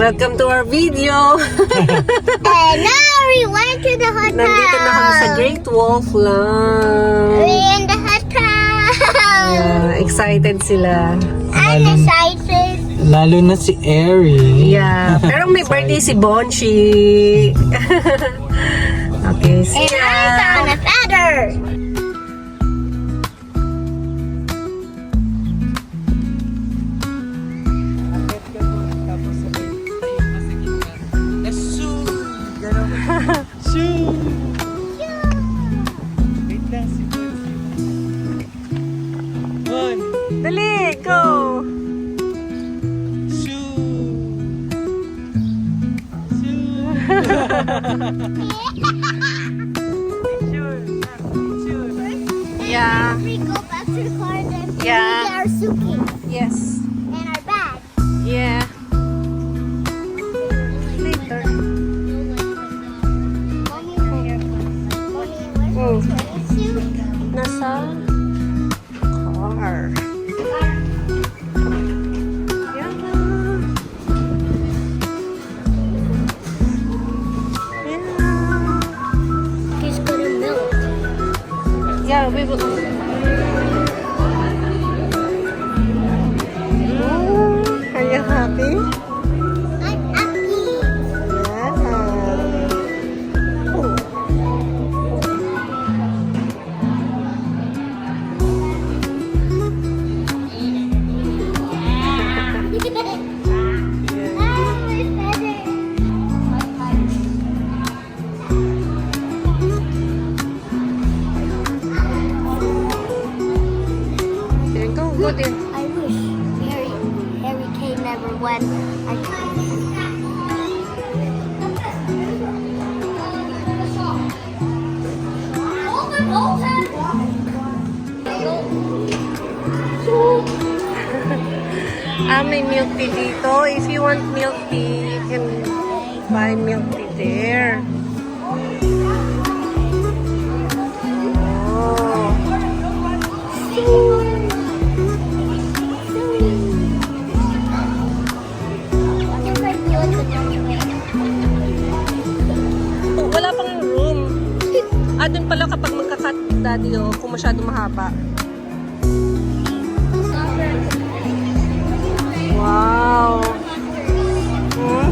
Welcome to our video! And now we went to the hotel. Nandito na kami sa Great Wolf Lounge. We're in the hotel. Yeah, excited sila. I'm excited. Lalo na si Eri. Yeah, pero may birthday si Bonchi. Okay, see And I ya! found a feather. Dali, go! Yeah. We go back to the car and Yeah. get our suitcase Yes. and our bag. Yeah. Later. Mommy, where's Mm. the suitcase? Nasa car. Yeah. He's gonna melt. Yeah, we will. Are you happy? I'm happy. Yeah. Oh. Ah, my feather. There, go there. I wish Harry Kane never won. May milk tea dito. If you want milk tea, you can buy milk tea there. Oh. Oh, wala pang room. Dun pala kapag magka-cut, daddy, oh, kung masyado mahaba. Wow. Hmm?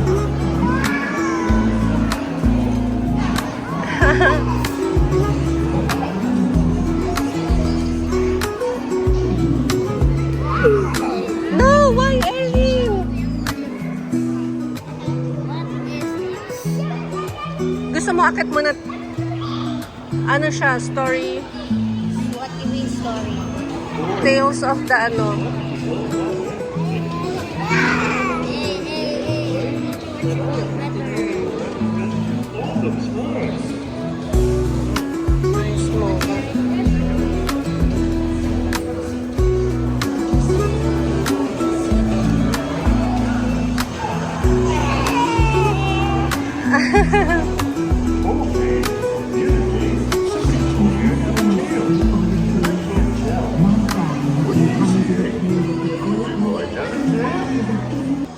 No, why, Erin? Gusto mo akit mo na ano siya, story, What do you mean story? tales of the ano. Nice mo.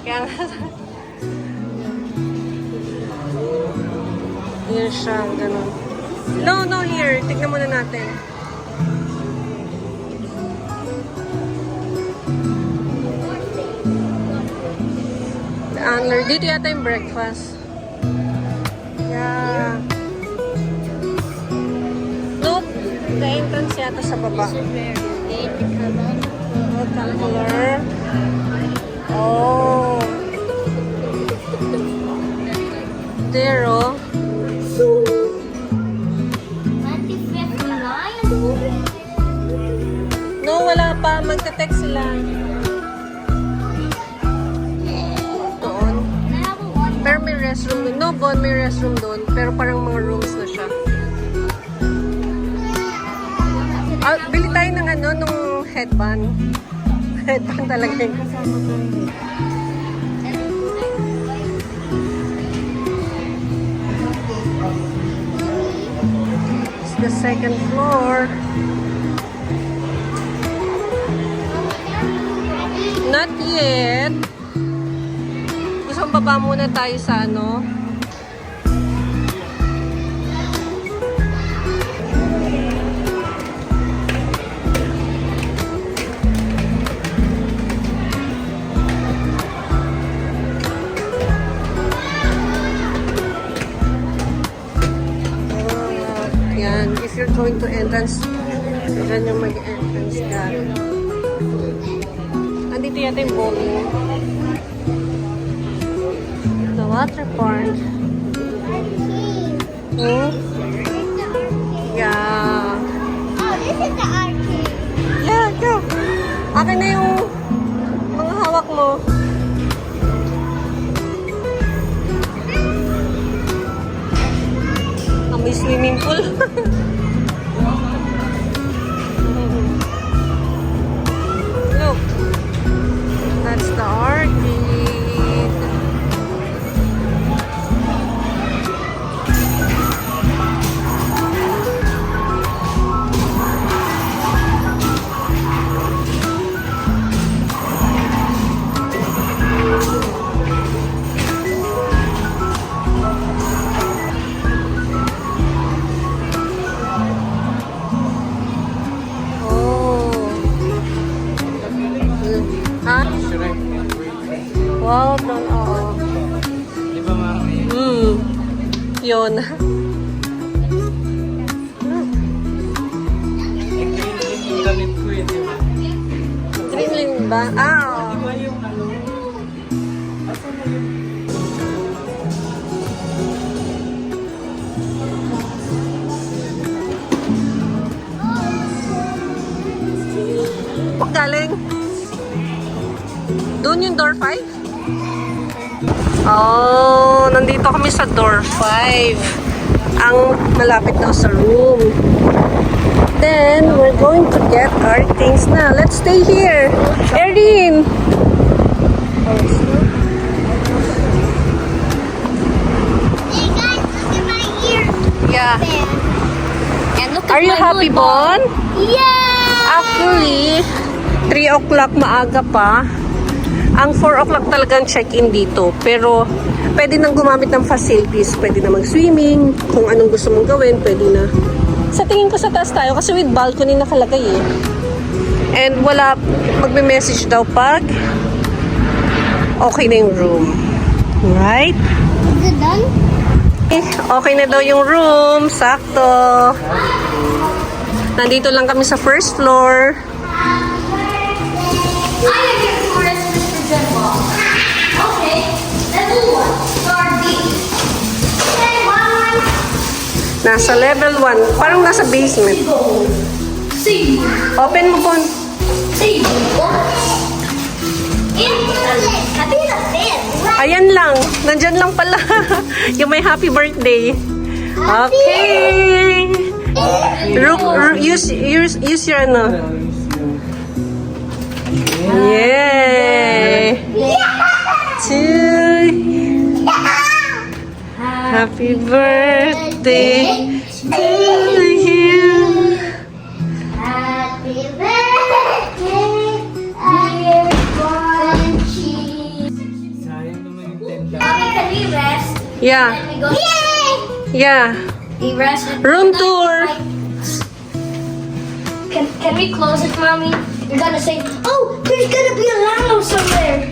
Kaya nga. Yan siya, ganun. No, here. Tignan muna natin. The Antler. Dito yata yung breakfast. Yeah. Nope. The entrance yata sa baba. Color. Oh. There, oh. No, wala pa. Magte-text sila. Doon. Pero may restroom doon. No, Bon, may restroom doon. Pero parang mga rooms na siya. Bili tayo ng ano, nung headband. Headband talaga yung kasama ko. It's the second floor. Not yet. Gusto mo baba muna tayo sa ano. Yan, if you're going to entrance, dyan yung mag-entrance ka. Andito yata yung bowling. The water park. Hmm? Yeah. Oh, this is the arcade. Yeah, go. Akin na yung mga hawak mo. Ah, may swimming pool. Look. That's the arcade. Ha? Wow, doon, oo. Di ba Mami? Yun. Yung damit ko eh, di ba? Greenland ba? Ah, Di ba yung ano? Asan na yun? galing? Doon yung door 5? Oh, nandito kami sa door 5. Ang malapit na sa room. Then, we're going to get our things na. Let's stay here. Erin! Hey guys, look at my ear. Yeah. And look Are you happy, Bon? Yeah! Actually, 3 o'clock maaga pa. Ang 4 o'clock talagang check-in dito. Pero, pwede nang gumamit ng facilities. Pwede na mag-swimming. Kung anong gusto mong gawin, pwede na. Sa tingin ko sa taas tayo kasi with balcony nakalagay eh. And wala, magme-message daw pag okay na yung room. Right? Is it done? Okay na daw yung room. Sakto. Nandito lang kami sa first floor. I am here for Mr. General. Okay, level 1, star B. Okay, 1. Nasa level 1. Parang nasa basement. C. Open mo, Bon. C. Happy the fan. Ayan lang. Nandyan lang pala. Yung may happy birthday. Okay. Use your ano. Yay. To you. Happy birthday to you. Happy birthday, dear Bunchie. Sayang naman yung tenda. Okay, can we rest? Yeah. Can we go? Yay! Yeah. We rest. Room tour. Can we close it, Mommy? You're gonna say, oh, there's gonna be a llama somewhere.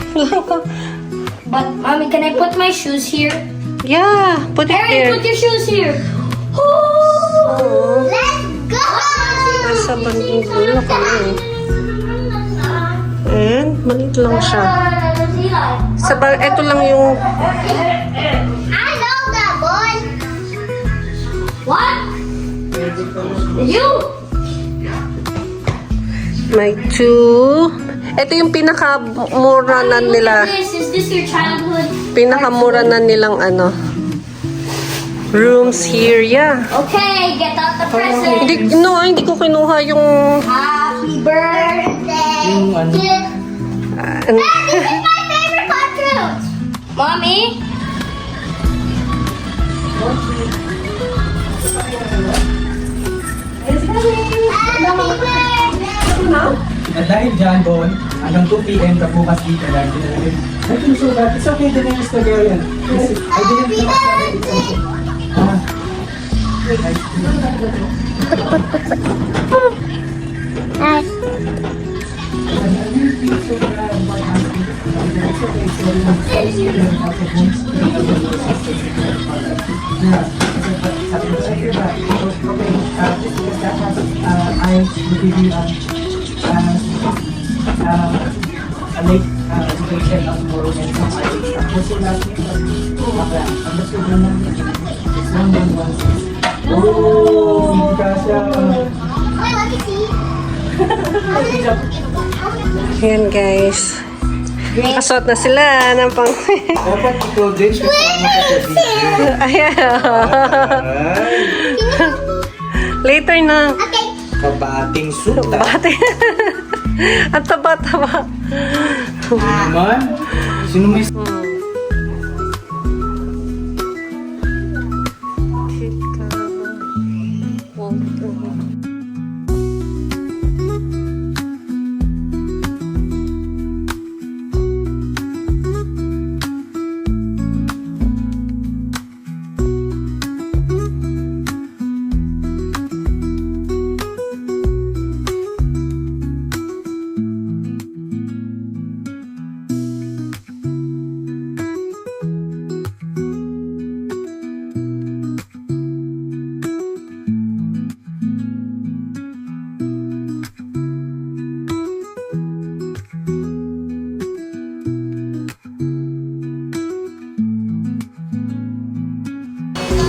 But, Mommy, can I put my shoes here? Yeah. Put it Harry, there. put your shoes here. Oh, let's go! Nasa banding dulo kami. And, maliit lang siya. Ito lang yung I know that boy. What? You? may 2. Ito yung pinakamura na nila. Is this your childhood? Pinakamura na nilang ano. Rooms here, yeah. Okay, get out the present. Hindi ko kinuha yung Happy birthday. Yung ano. This is my favorite cartoon. Mommy? Happy birthday. At dahil dyan doon, hanggang 2 p.m. ka bukas dito lang. I feel so bad. It's okay, the name is Tagarian. I didn't know. Ah. I will give you a late education of tomorrow and some items. What's your last name? I'm just going to it's 1116. Oh, hindi ka siya. I want to see. Ayan guys. Nakasuot na sila ng pang... Dapat ikaw din kasama ka sa video. Ayan. Later na. Okay. Kabating suta. Bate. At taba-taba. Naman? Sino may...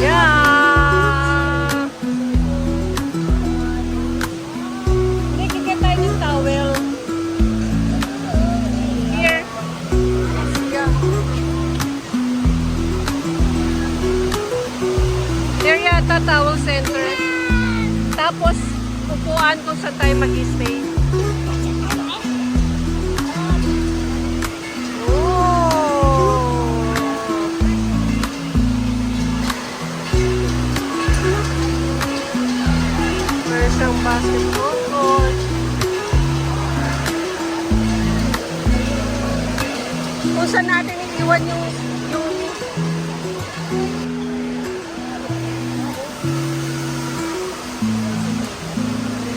Yeah. Hindi, kikita tayo ng towel. Here. Yeah. There yata towel center. Tapos, upuan kung saan tayo mag-stay. Isang basketball court. Kung saan natin iiwan yung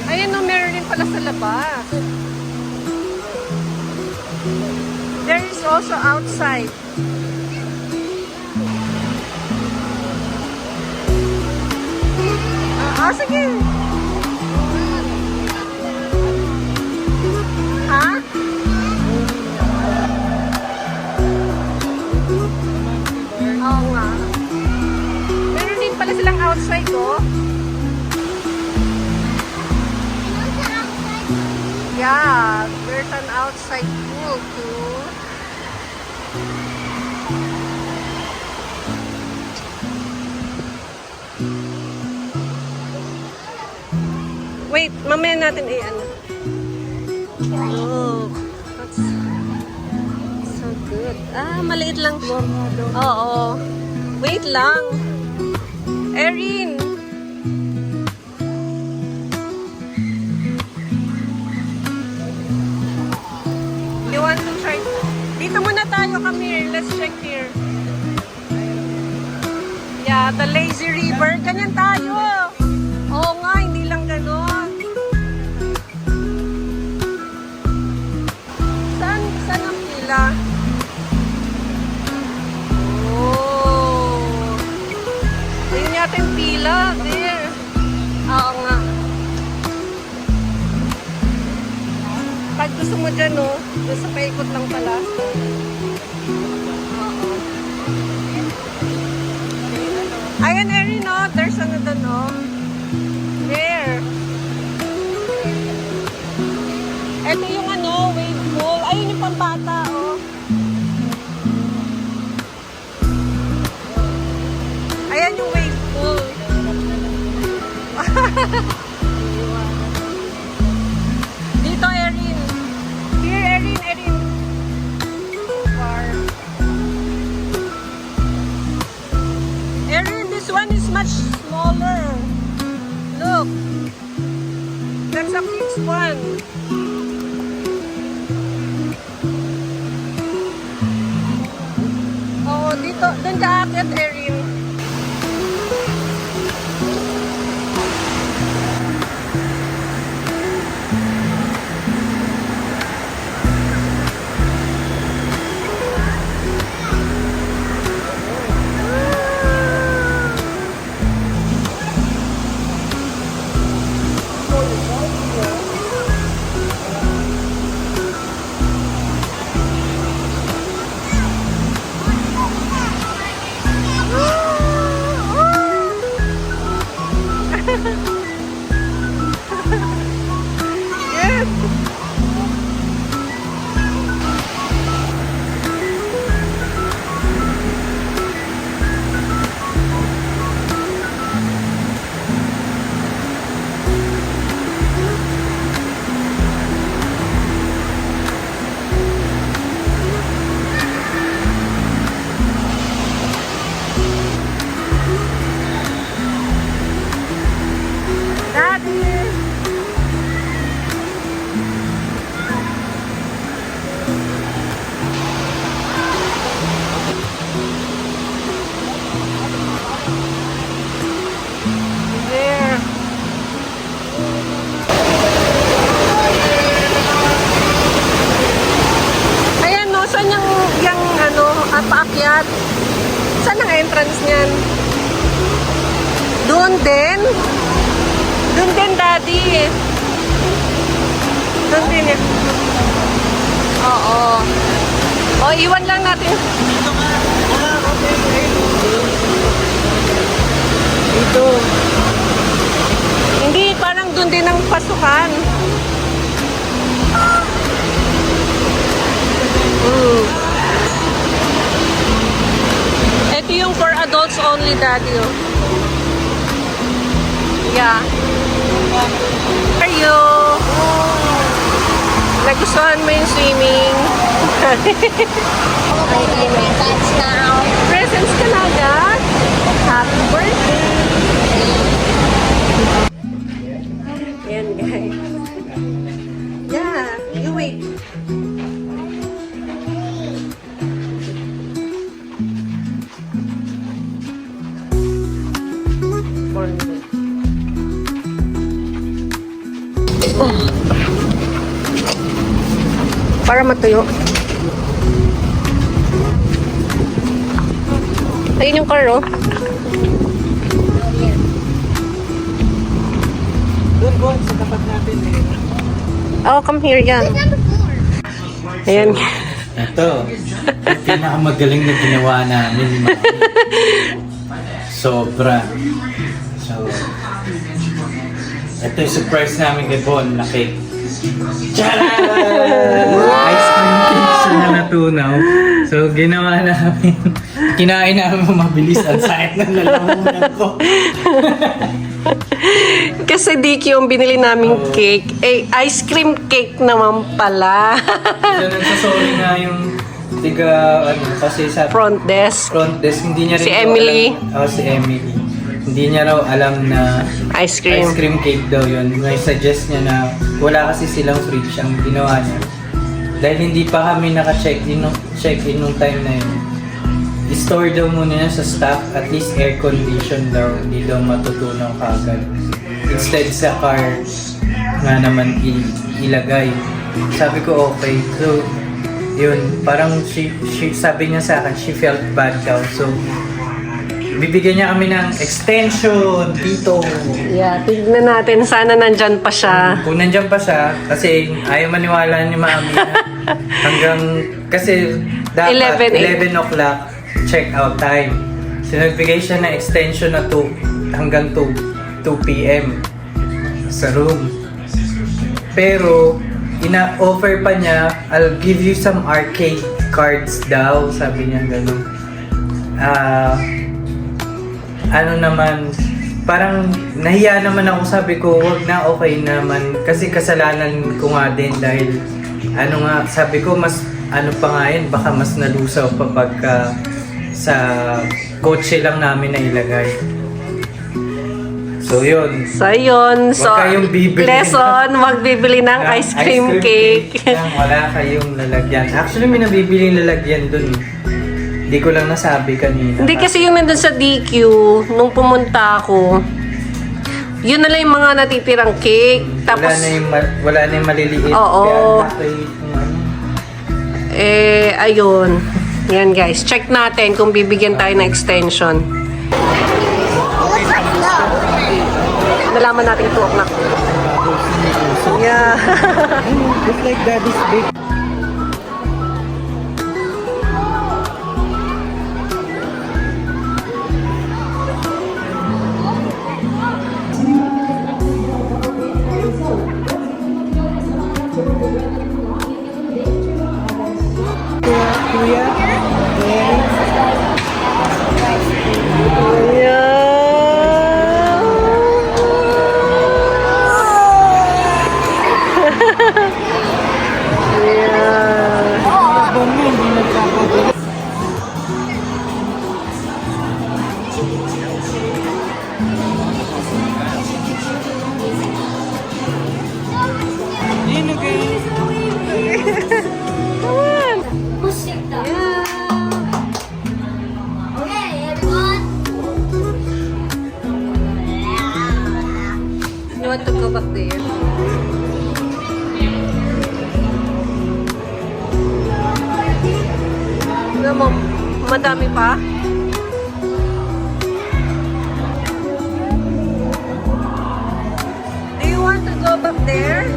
ayun no, meron din pala sa labas. There is also outside. Sige. Ha? Oo nga. Meron din pala silang outside, oh. Yeah, there's an outside pool too. Wait, mamaya natin ano. Oh, that's so good. Ah, maliit lang. Oo. Wait lang. Erin. You want to try? Dito muna tayo, come here. Let's check here. Yeah, the lazy river. Ganyan tayo. Oo nga, hindi lang ganon. Saan ang pila? Oh. Ayun yata yung pila. There. Oo nga. Pag gusto mo dyan, oh. Gusto paikot lang pala. Oo. Ayan, Erin, no? There's another, no? There. Ito yung ano, wave pool. Ayun yung pambata, oh. Ayan yung wave pool. Dito, Erin. Here, Erin. So far. Erin, this one is much smaller. Look. That's a kids one. dito. Doon ka akit, Erin. Yes! Daddy! There. Ayan no, saan yung ano, paakyat? Saan ang entrance niyan? Doon din? Doon din, Daddy. Doon din yan. Oo. O, iwan lang natin. Dito. Hindi, parang doon din ang pasukan. Ito yung for adults only, Daddy. Oh. Yeah. Ayo. Nagustuhan mo yung swimming. That's now. Presents ka na agad. Happy birthday. Yan, guys. Yeah, you wait. Para matuyo. Ayun yung car, oh. Doon, Bon, sa tapat natin eh. Oh, come here, yan. Ayan. Ito, yung pinakamagaling na ginawa namin, Mami. Sobra. So, ito yung surprise namin kay Bon na cake. Tcharam! Ice cream cake siya na natunaw. So, ginawa namin. Kinain namin mabilis. Ang sakit ng lalamunan ko. Kasi Dicky yung binili naming cake. Eh, ice cream cake naman pala. So, nagsasorry nga yung tiga, kasi sa Front desk. front desk, hindi niya rin Si daw Emily. alam, si Emily. Hindi niya raw alam na Ice cream. ice cream cake daw yun. May suggest niya na wala kasi silang fridge ang ginawa niya. Dahil hindi pa kami naka-check-in nung time na yun. I-store daw muna niya sa stock, at least air condition daw, hindi daw matutunaw kagad. Instead sa car nga naman ilagay. Sabi ko okay. So, yun, parang she sabi niya sa akin, she felt bad daw. So, bibigyan niya kami ng extension dito. Yeah, tignan natin. Sana nandyan pa siya. Kung nandyan pa siya, kasi ayaw maniwala ni Mami na hanggang, kasi dapat 11 o'clock check out time. So nagbigay siya ng extension na hanggang 2 p.m. sa room. Pero, ina-offer pa niya, I'll give you some arcade cards daw. Sabi niya gano'n. Ano naman, parang nahiya naman ako, sabi ko, wag na, okay naman. Kasi kasalanan ko nga din dahil, ano nga, sabi ko, mas, ano pa nga yun, baka mas nalusaw pa pagka sa kotse lang namin na ilagay. So yun. So, yun. So, Wag kayong bibili lesson, magbibili ng ice cream cake. Wala kayong lalagyan. Actually, may nabibiling lalagyan dun. Hindi ko lang nasabi kanina. Hindi kasi yung nandun sa DQ, nung pumunta ako, yun na lang yung mga natitirang cake. Tapos, wala na yung maliliit. Oo. Kaya laki yung ano. ayun. Yan guys, check natin kung bibigyan tayo ng extension. Nalaman natin 2 o'clock. Yeah. Just like Daddy's big. Who's sick though? Okay, everyone. You want to go back there? Ano mo, madami pa? Do you want to go back there?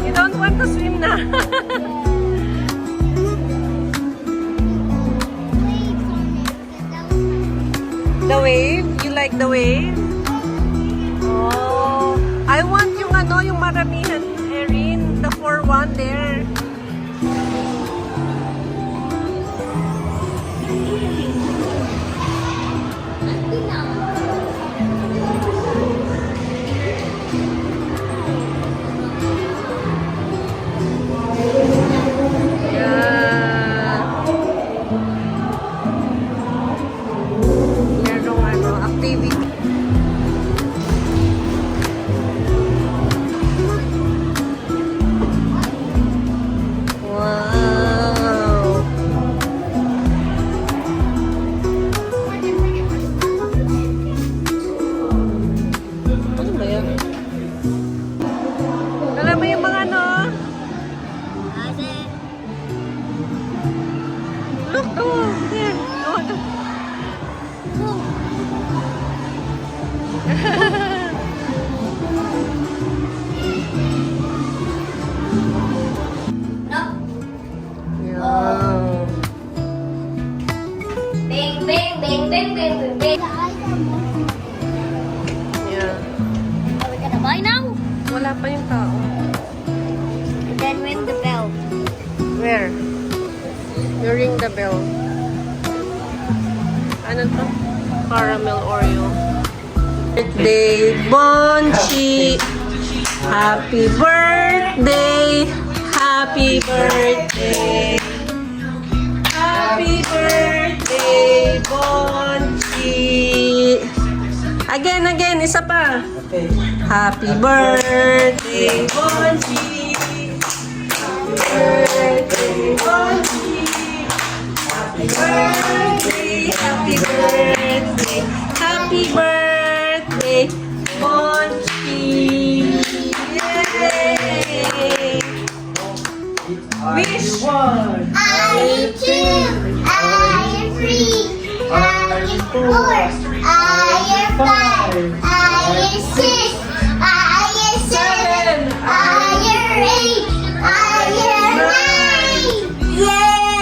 You don't want to swim na? The wave? You like the wave? Oh, I want yung ano, yung maramihan, Erin, the 4-1 there. Yeah. Merong ano, activity. Wow. Ano ba yan? Alam mo yung mga ano? Look, oh, there. Oh, look. No. Yeah. Bing, bing, bing, bing, bing, bing, bing. Yeah. Are we gonna buy now? Wala pa yung tao. Then ring the bell. Where? You ring the bell. Ano to? Caramel Oreo. Birthday, Bonchi! Happy birthday! Happy birthday! Happy birthday, Bonchi! Again, isa pa. Okay. Happy birthday, Bonchi! Happy birthday, Bonchi! Happy birthday, happy birthday, happy birthday, Bonchi! Yay! Wish! One. I am 2, I am 3, I am 4, I am 5, I am 6, I am 7, I am 8, I am 9. Yay!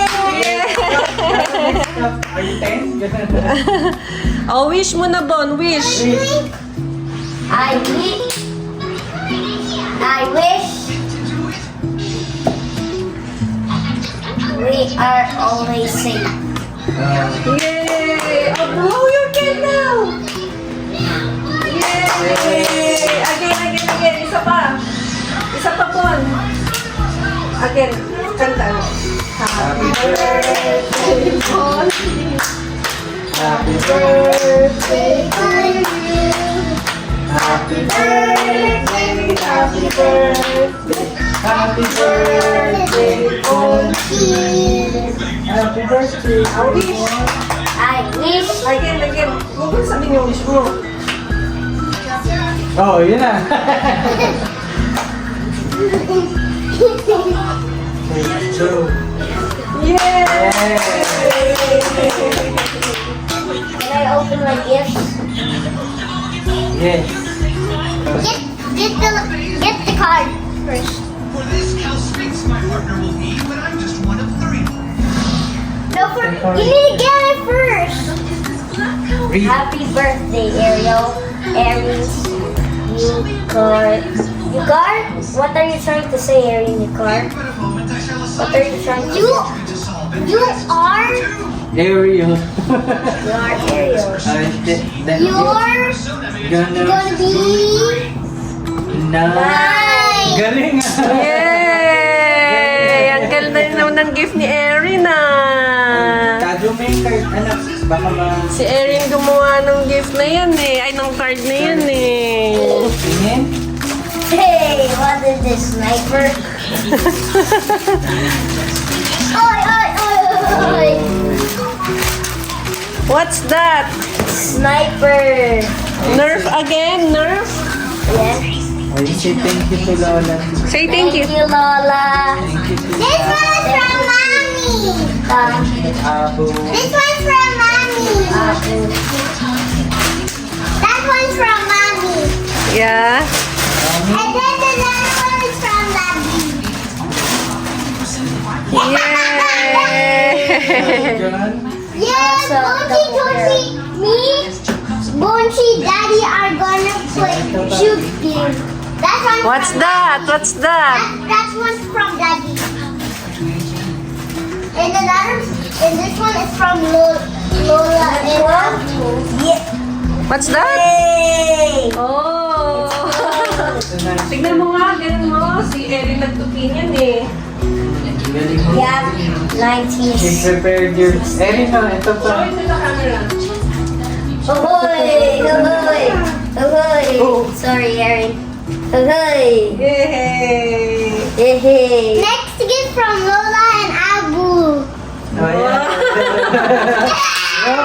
Are you 10? Oh, wish mo na, Bon, wish! I wish we are always safe. Yay! Oh, blow your can now! Yay! Again, isa pa! Isa pa, Bon! Again, kanta. Happy birthday, Bon! Happy Birthday to you. Happy birthday, happy birthday, Happy birthday, Bonchi. Happy birthday, Bonchi. I wish. Again. Huwag mo sabihin yung wish mo. Oh, yun na. So, Yay! Can I open my gifts? yes. Get the card first. For this house thinks my partner will eat, but I'm just one of 3. No, you need to get it first. Read. Happy birthday, Ariel. Aries. Yugar? What are you trying to say, Ariel Yugar? But a moment I shall What assign are you trying to say? to solve it. You are? Ariel. You are Ariel. Then You're gonna gonna be na. Galing ah. Yay! Ang ganda rin naman ng gift ni Erin ah. Tago mo yung card, anak. Baka ma... Si Erin gumawa ng gift na yan eh. Ay, ng card na yan eh. Tingin? Hey, what is this, sniper? Oy! What's that? Sniper! Nerf again? Nerf? Yes. Ay, say thank you to Lola. Say thank you. Lola. Thank you to This one's from Mommy. Abo. This one's from Mommy. That one's from Mommy. Yeah. And then another one is from Daddy. Yay! John? Yes, Bonchi, Bonchi, Daddy are gonna play shoot game. That one's What's from that? What's that? That one's from Daddy. And this one is from Lola and Abu. Yeah. What's that? Yay! Oh! Tignan mo nga, ganun mo. Si Erin nagtukin yan eh. Galing mo. Yeah, 19. She prepared your... Erin na, ito Show pa. it to the camera. Ahoy! Ahoy! Ahoy! Oh. Sorry, Erin. Ahoy! Yay! Hey. Next gift from Lola and Abu. Oh, yeah.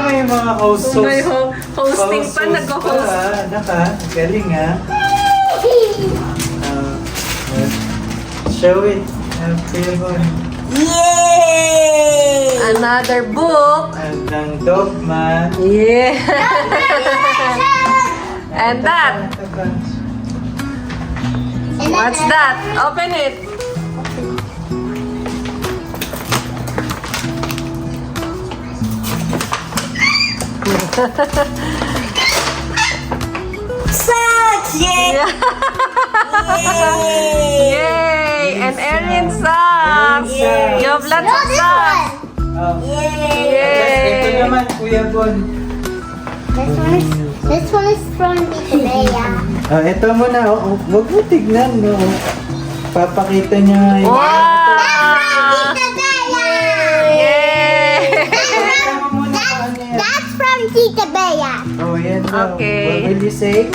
May mga host. May hosting pa, nag-host. Naka, galing ah. Show it. Feel mo. Yay! Another book. And ng Dogma. Yeah. And that. What's that? Open it. Socks! Yay! Yay! And Erin socks. Yay. You have lots No, of this socks. one! Oh. Yay! Ito Yay! naman, Kuya Bon. This one is from Bea. Oh, ito muna. Oh, huwag mo tignan, no. Papakita niya nga yung... Wow! Tita Bea! Yay! Pakita mo muna kung ano yan. That's from Tita Bea. Oh, yan daw. Okay. What will you say?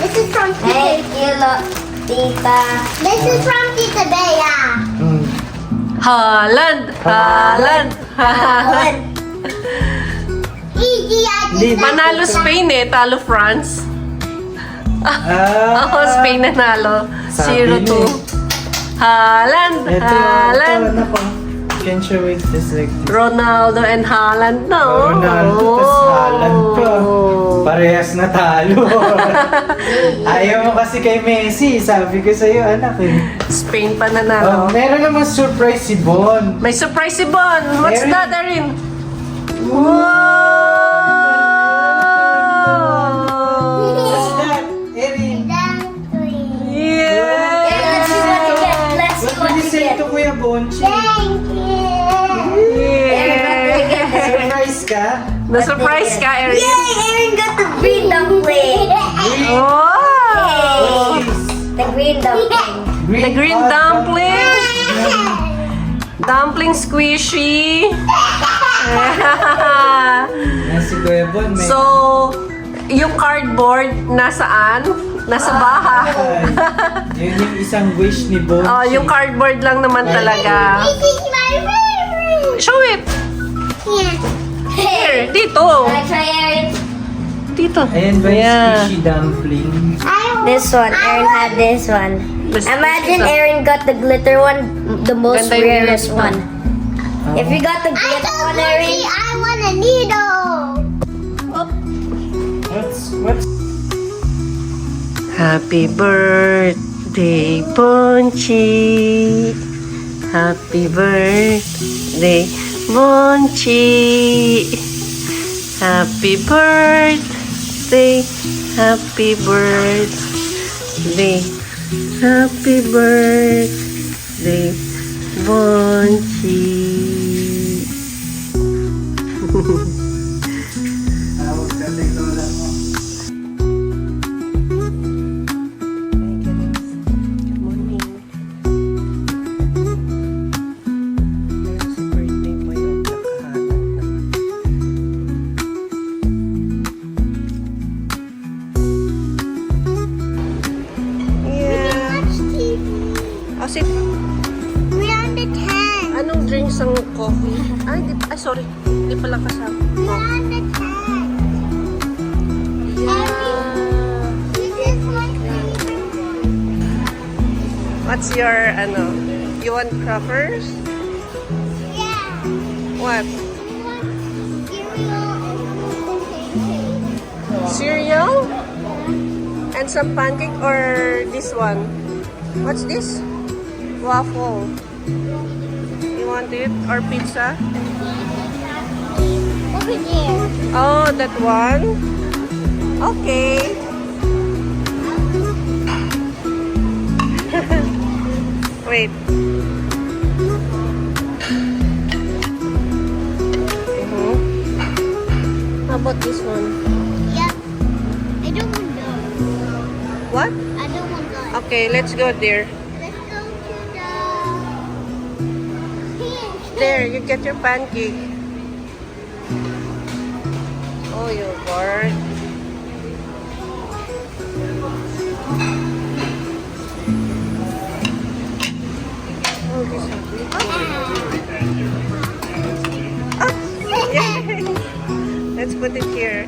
This is from Tita. Tita. This is from Tita Bea. Hmm. Haaland! Haaland! Haaland! Easy Hindi. Panalo Spain eh, talo France. Ah, Ako, Spain nanalo. sabi 0-2. na Haaland! Ito, Haaland! ano ko. Can show it just like this. Ronaldo and Haaland na. oh. Ronaldo, tas Haaland pa. Parehas na talo. Ayaw mo kasi kay Messi. Sabi ko sa'yo, anak eh. Spain pa Oh, nanalo. meron naman surprise si Bon. May surprise si Bon. What's Erin. that, Erin? Wow! What's that? Erin. Yeah! Let's see What will you say to Kuya Bonchi? Thank you. Yeah! Surprise ka? Na-surprise ka, Erin? Yay! Aaron got the green dumpling. Wow! The green dumpling. The green dumpling. Dumpling squishy. Yan si Kuya Bon. May... So, Yung cardboard, nasaan? Nasa bahay. Yun yung isang wish ni Bonchi. Oh, yung cardboard lang naman talaga. This is my favorite. Show it. Yeah. Here, dito. Can I try it? Dito. Ayan ba yung Yeah. squishy dumpling? This one, Aaron had this one. Mas- Imagine Aaron got the glitter one, the most Ganda yung rarest glitter. one. If you got the I glitter told one, Lucy Aaron, I want a needle. What's Happy birthday, Bonchi. Happy birthday, Bonchi. Happy birthday, happy birthday, happy birthday, Bonchi. tawag ka kay lola mo? Good morning. Happy birthday po yung nakahanap na. Yeah. Watch TV. Oh, sit. We're on the 10. Anong drinks ang coffee? Ay, sorry. Hindi pala kasama. We're on the 10. This is my favorite. What's your, you want crackers? Yeah. What? We want cereal and Cereal? And some pancake or this one? What's this? Waffle. You want it? Or pizza? over there. Oh, that one? Okay. Wait. How about this one? Yep. I don't want those. What? I don't want those. Okay, let's go there. Let's go to the pink. There, you get your pancake. Oh, you're bored. Oh, this one. Oh, yay. Let's put it here.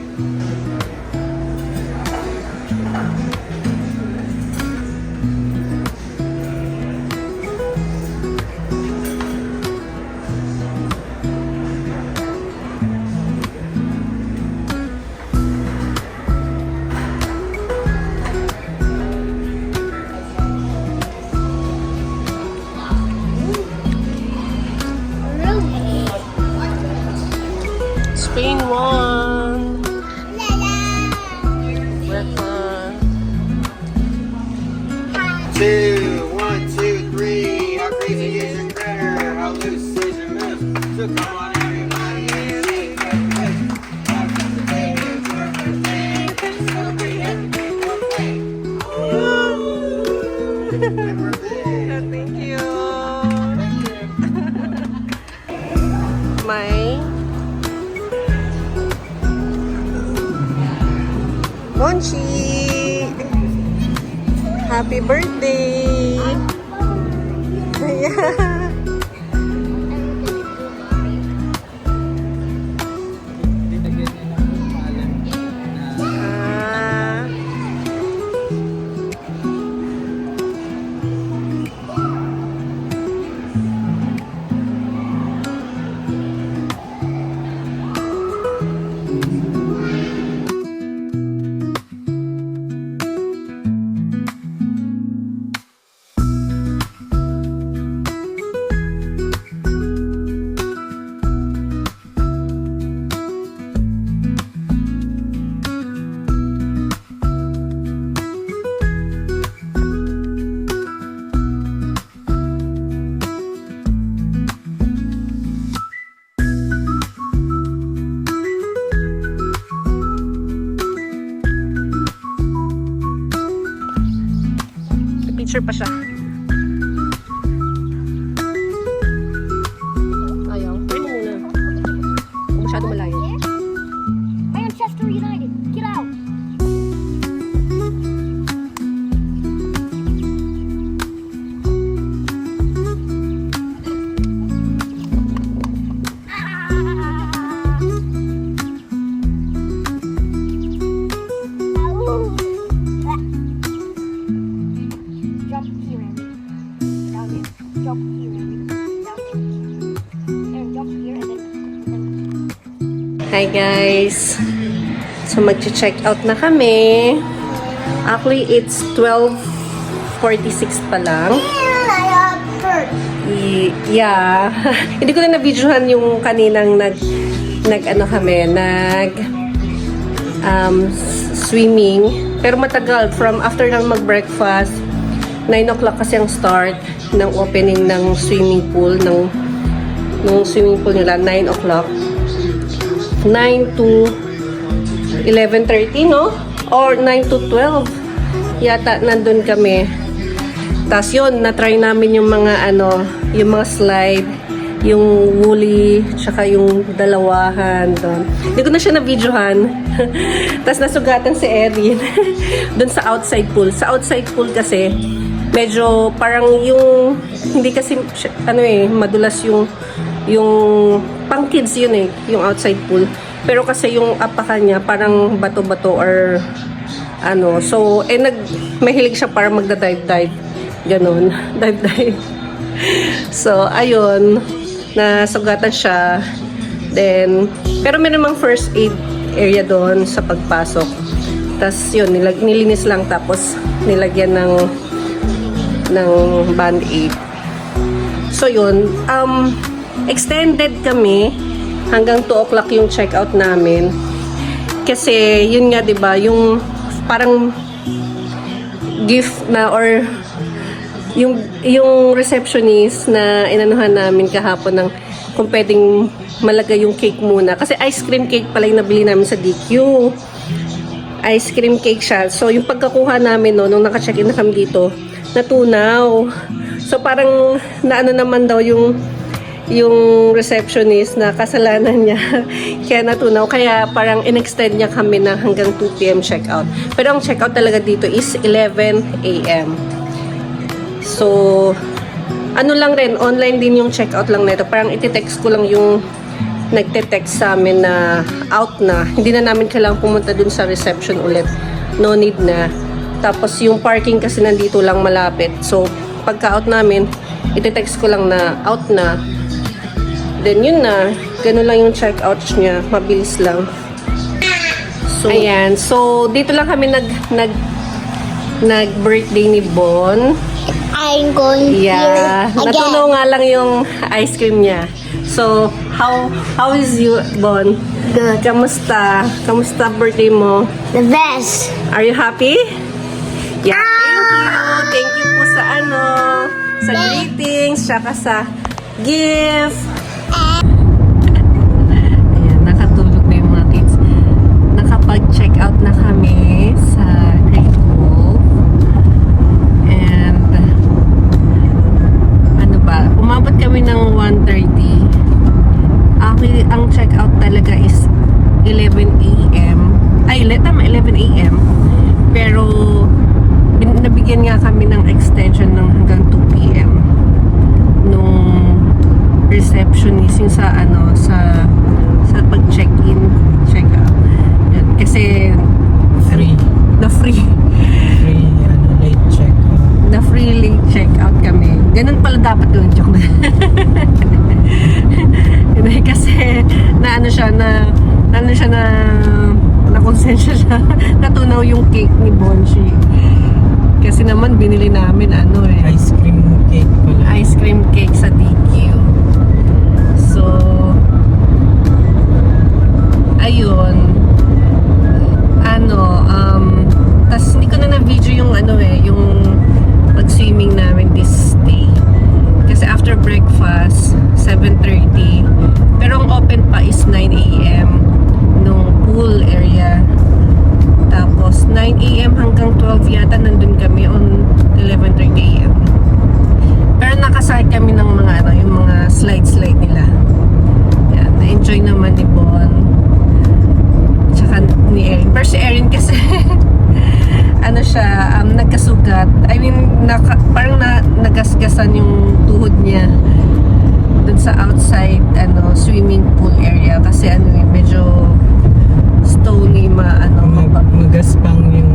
Really? Spain won. La la. Welcome. Two, 1, 2, 3. How crazy is your critter? How loose is your moose? So come on, everybody, and sing the blues. Welcome to baby, it's your birthday. Let's celebrate happy birthday. Happy birthday. Thank you. My Bonchi. Happy birthday. Yeah. Binagyan niya ng pangalan na Ah. Picture pa siya. Ayaw. Pwede muna. Kung masyado malayo. Manchester United, get out. Jump here, Aaron. Down here. Jump here, Aaron. Down here. Aaron, jump here and then. Hi guys! So mag-check out na kami. Actually, it's 12:46 pa lang. I have bird. Yeah. Hindi ko na na-videohan yung kaninang nag swimming. Pero matagal. From after nang mag-breakfast, 9 o'clock kasi ang start ng opening ng swimming pool. Ng swimming pool nila, 9 o'clock. 9 to 11:30, no? Or 9 to 12. Yata nandun kami. Tapos yun, na-try namin yung mga yung mga slide, yung woolly, tsaka yung dalawahan doon. Hindi ko na siya na-videohan. Tapos nasugatan si Erin doon sa outside pool. Sa outside pool kasi, medyo parang yung, hindi kasi, madulas yung pang kids yun yung outside pool. Pero kasi yung apakan niya, parang bato-bato or so, mahilig siya para magda-dive-dive. Ganon, dive-dive. So, ayun, nasugatan siya. Then, pero may namang first aid area doon sa pagpasok. Tapos yun, nilinis lang tapos nilagyan ng band-aid. So yun, extended kami hanggang 2 o'clock yung check-out namin. Kasi yun nga 'di ba, yung parang gift na or yung receptionist na inanuhan namin kahapon ng kung pwedeng malagay yung cake muna. Kasi ice cream cake pala yung nabili namin sa DQ. Ice cream cake siya. So, yung pagkakuha namin nung naka-check-in na kami dito, natunaw. So, parang naano naman daw yung receptionist na kasalanan niya. Kaya natunaw. Kaya parang in-extend niya kami na hanggang 2 p.m. check-out. Pero ang check-out talaga dito is 11 a.m. So, lang rin, online din yung check-out lang nito. Parang iti-text ko lang yung nagte-text sa amin na out na. Hindi na namin kailangang pumunta dun sa reception ulit. No need na. Tapos yung parking kasi nandito lang malapit. So, pagka-out namin, iti-text ko lang na out na. Then yun na. Ganun lang yung check-out niya. Mabilis lang. So, ayan. So, dito lang kami nag-birthday ni Bon. I'm going Yeah. here again. Natunaw nga lang yung ice cream niya. So, how is you, Bon? Good. Kamusta? Kamusta birthday mo? The best. Are you happy? Yeah. Thank you. Thank you po sa sa greetings, tsaka sa gift. Ayan, nakatulog na yung mga kids. Nakapag-check out na kami sa Great Wolf. And umabot kami ng 1:30. Actually, ang check-out talaga is 11 a.m. Ay, tama, 11 a.m. Pero, nabigyan nga kami ng extension ng hanggang 2 p.m. nung receptionist yung sa pag-check-in, check-out. Yan. Kasi, Free. the free Late check. na free late check-out kami. Ganun pala dapat gawin, joke. Kasi na konsensya siya. Natunaw yung cake ni Bonchi. Kasi naman binili namin Ice cream cake pala. ice cream cake sa DQ. So, ayun. Tas hindi ko na na-video yung yung pag-swimming namin this day. Kasi after breakfast, 7:30. Pero ang open pa is 9 a.m. nung pool area. Tapos 9 a.m. hanggang 12 yata nandun kami on 11:30 a.m. Pero nakasakay kami ng mga yung mga slide nila. Yan, na-enjoy naman ni Bon. Tsaka ni Erin. Pero si Erin kasi siya, nagkasugat. I mean, parang nagasgasan yung tuhod niya dun sa outside swimming pool area kasi medyo stony magaspang yung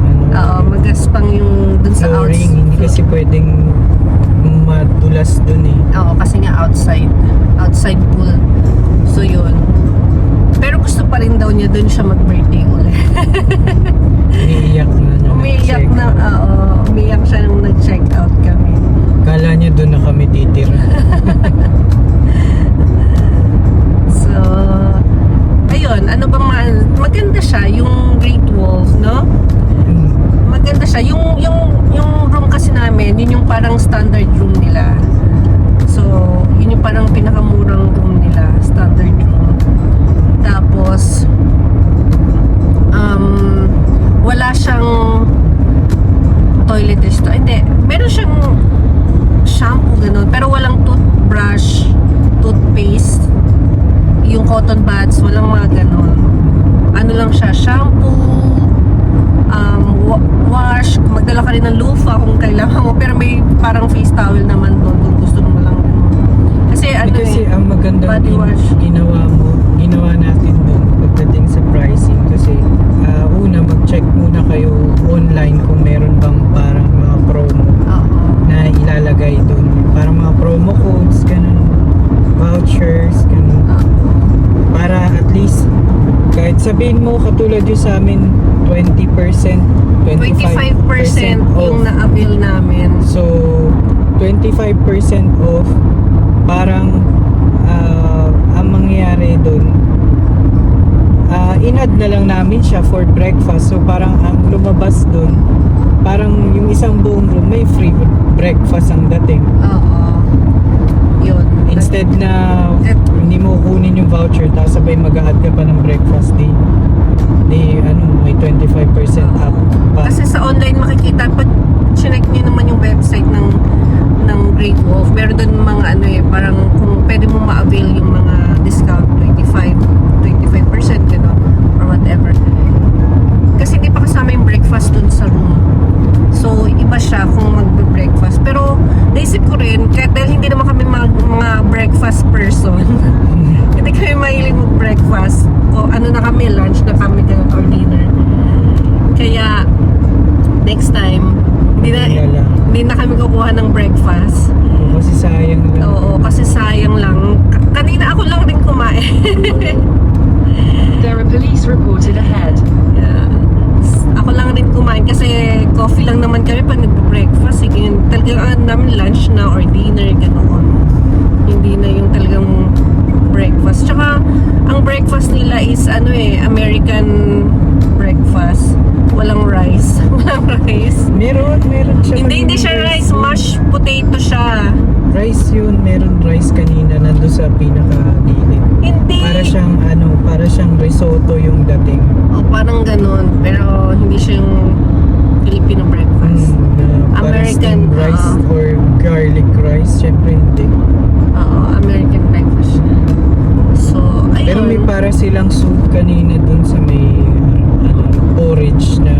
pwedeng madulas dun eh. Oo, kasi nga outside pool. So yun. Pero gusto pa rin daw niya dun siya mag-birthday ulit. Umiiyak na nung Umiiyak nag-check. na, umiiyak siya nung nag-check out kami. Kala niya dun na kami titira. So, ayun, ano bang maganda siya, yung Great Wall, no? Hmm. Maganda siya. Yung room kasi namin, yun yung parang standard room nila. So, yun yung parang pinakamurang room nila, standard room. Tapos, wala siyang toilet resto. Hindi, meron siyang shampoo, ganun. Pero walang toothbrush, toothpaste, yung cotton buds, walang mga ganun. Ano lang siya, shampoo, wash, magdala ka rin ng loofah kung kailangan mo, pero may parang face towel naman doon kung gusto mo lang. Kasi ano Kasi eh, ang magandang body wash. ginawa natin dun pagdating sa pricing kasi una mag-check muna kayo online kung meron bang parang mga promo Oo. na ilalagay dun. Parang mga promo codes, ganun, vouchers, ganun. Para at least kahit sabihin mo katulad yung sa amin 20%, 25% yung off. na-avail namin. So 25% off, parang ang mangyayari doon, in-add na lang namin siya for breakfast. So parang ang lumabas doon, parang yung isang buong room may free breakfast ang dating. Oo. Yun. Instead na hindi mo kunin yung voucher tapos sabay mag-add ka pa ng breakfast, di may 25% up pa. Kasi sa online makikita, pag chinek nyo naman yung website ng Great Wolf, meron doon mga ano eh, parang kung pwede mo ma-avail yung mga discount, 25% gano'n, or whatever. Kasi hindi pa kasama yung breakfast dun sa room. So, iba siya kung magbe-breakfast. Pero, naisip ko rin, kahit dahil hindi naman kami mga breakfast person, hindi kami mahilig mag-breakfast. O ano na kami, lunch na kami ganun, or dinner. Kaya, next time, hindi na kami kukuha ng breakfast. Kasi sayang lang. Oo, kasi sayang lang. Kanina ako lang din kumain. There are police reported ahead. Yeah. Ako lang rin kumain kasi coffee lang naman kami pag nagbe-breakfast. Sige, talagang namin lunch na or dinner, ganoon. Hindi na yung talagang breakfast. Tsaka, ang breakfast nila is American breakfast. Walang rice. Walang rice. Meron siya. Hindi siya rice. Mashed potato siya. Rice yun, meron rice kanina nandun sa pinaka-gilid. Hindi. Para siyang risotto yung dating. O, parang ganun. Pero hindi siya yung Filipino breakfast. Parang American, steamed rice or garlic rice, syempre hindi. Oo, American breakfast siya. So, ayun. Pero may para silang soup kanina dun sa may porridge na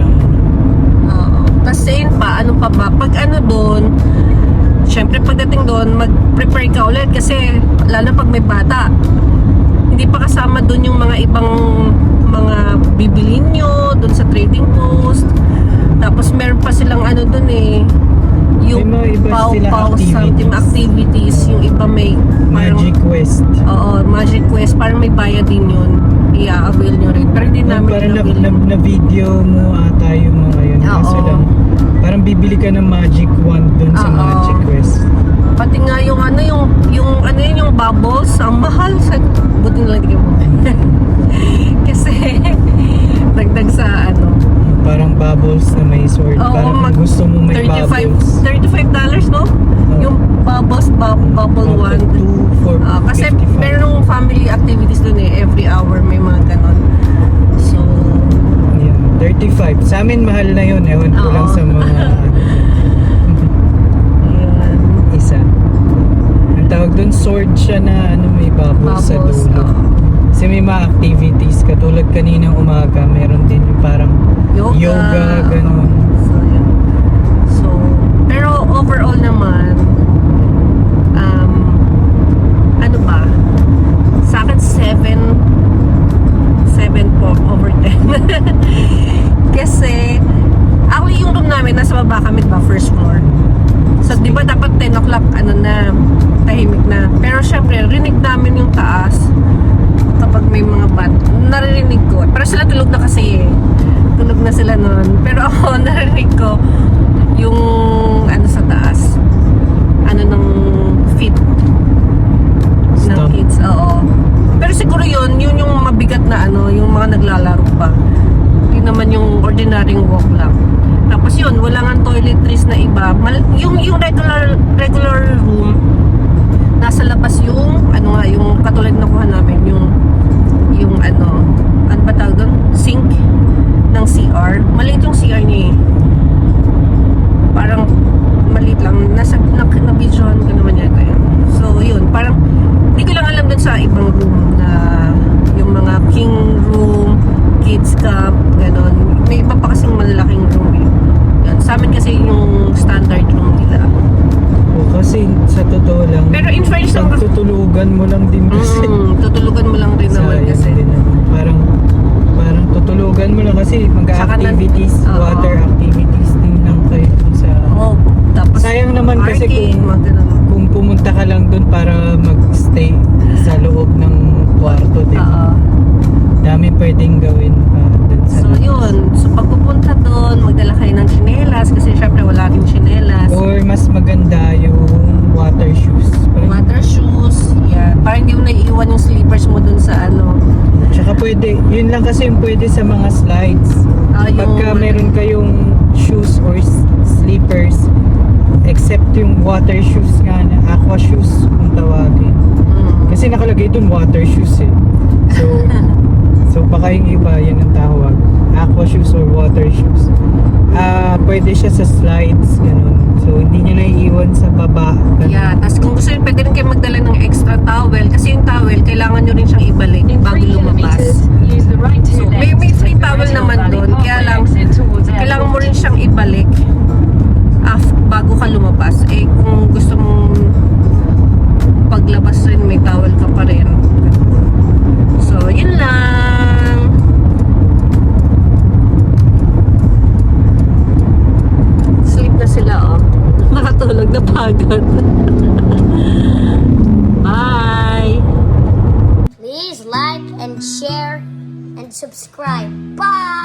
Oo. Kasi yun pa, ano pa ba? Pag doon, syempre pagdating doon, mag-prepare ka ulit kasi lalo pag may bata. Hindi pa kasama doon yung mga ibang mga bibilin nyo doon sa trading post. Tapos meron pa silang doon yung may mga iba sila something activities. Yung iba may parang, Magic Quest. Oo, Magic Quest. Parang may bayad din yun. I-avail nyo rin. Pero hindi namin Parang i-avail. na video mo ata yung mga yun. Oo. Kaso lang, parang bibili ka ng Magic Wand dun sa Oo. Magic Quest. Pati nga yung yung bubbles, ang mahal sa buti na lang hindi mo. Kasi dagdag sa Parang bubbles na may sword. Oo, Parang gusto mo may bubbles. $35, no? Yung bubble one. Kasi meron family activities dun every hour may mga ganon. So, Yeah, 35. Sa amin mahal na yun. Ewan ko Oo. lang sa mga yun. isa. Ang tawag dun, sword siya na may bubbles sa Bubbles, dulo. oo. Kasi may mga activities. Katulad kaninang umaga, meron din yung parang yoga ganun. So, yun. So, pero overall naman, ano ba? Sa akin, 7 po over 10. Kasi, actually yung room namin, nasa baba kami, first floor. di ba dapat 10 o'clock, ano na, tahimik na. Pero syempre, rinig namin yung taas kapag may mga bat. Naririnig ko. Pero sila tulog na kasi eh. Tulog na sila noon. Pero ako, narinig ko yung ano sa taas. Ano ng feet ng Stomp. kids. Oo. Pero siguro yun yung mabigat na ano, yung mga naglalaro pa. Hindi naman yung ordinaryong walk lang. Tapos yun, wala nga toiletries na iba. Yung regular room, nasa labas yung, ano nga, yung katulad na kuha namin, yung ano ba tawag doon? Sink ng CR. Maliit yung CR niya eh. Parang maliit lang. Na-vision ko naman yata yun. So yun, parang, hindi ko lang alam dun sa ibang room na yung mga king room, kids cup, gano'n. May iba pa kasing malalaking room eh. Yan. Sa amin kasi yung standard room nila. O, kasi sa totoo lang, Pero in fairness naman kasi, tutulugan mo lang din kasi. tutulugan mo lang rin naman Sayang kasi. din naman. Parang tutulugan mo lang kasi mag-activities, Saka na- oo. water activities din lang kayo sa... Oh, tapos Sayang naman kasi parking, mga ganun. kung pumunta ka lang dun para mag-stay sa loob ng kwarto, di ba? Oo. Dami pwedeng gawin pa dun sa So yun, so pag pupunta doon, magdala kayo ng tsinelas kasi syempre wala rin tsinelas. Or mas maganda yung water shoes. Water shoes, yan. Para hindi mo naiiwan yung slippers mo doon sa ano. Tsaka pwede, yun lang kasi yung pwede sa mga slides. Yung- Pagka meron kayong shoes or slippers, except yung water shoes nga na, aqua shoes kung tawagin. Kasi nakalagay dun water shoes eh. So, so baka yung iba, yan ang tawag. Aqua shoes or water shoes. Pwede siya sa slides, ganun. So, hindi nyo naiiwan sa baba. Ganun. Yeah, tapos kung gusto nyo, pwede rin kayo magdala ng extra towel kasi yung towel, kailangan nyo rin siyang ibalik In bago 3 lumabas. kilometers, use the right So, two may lanes free to towel Original naman Valley doon, kaya Parkway lang, exit towards kailangan mo airport. rin siyang ibalik bago ka lumabas. Eh, kung gusto mong paglabas rin, may towel ka pa rin. So, yun lang. Sleep na sila, oh. Nakatulog na pagod. Bye! Please like and share and subscribe. Bye!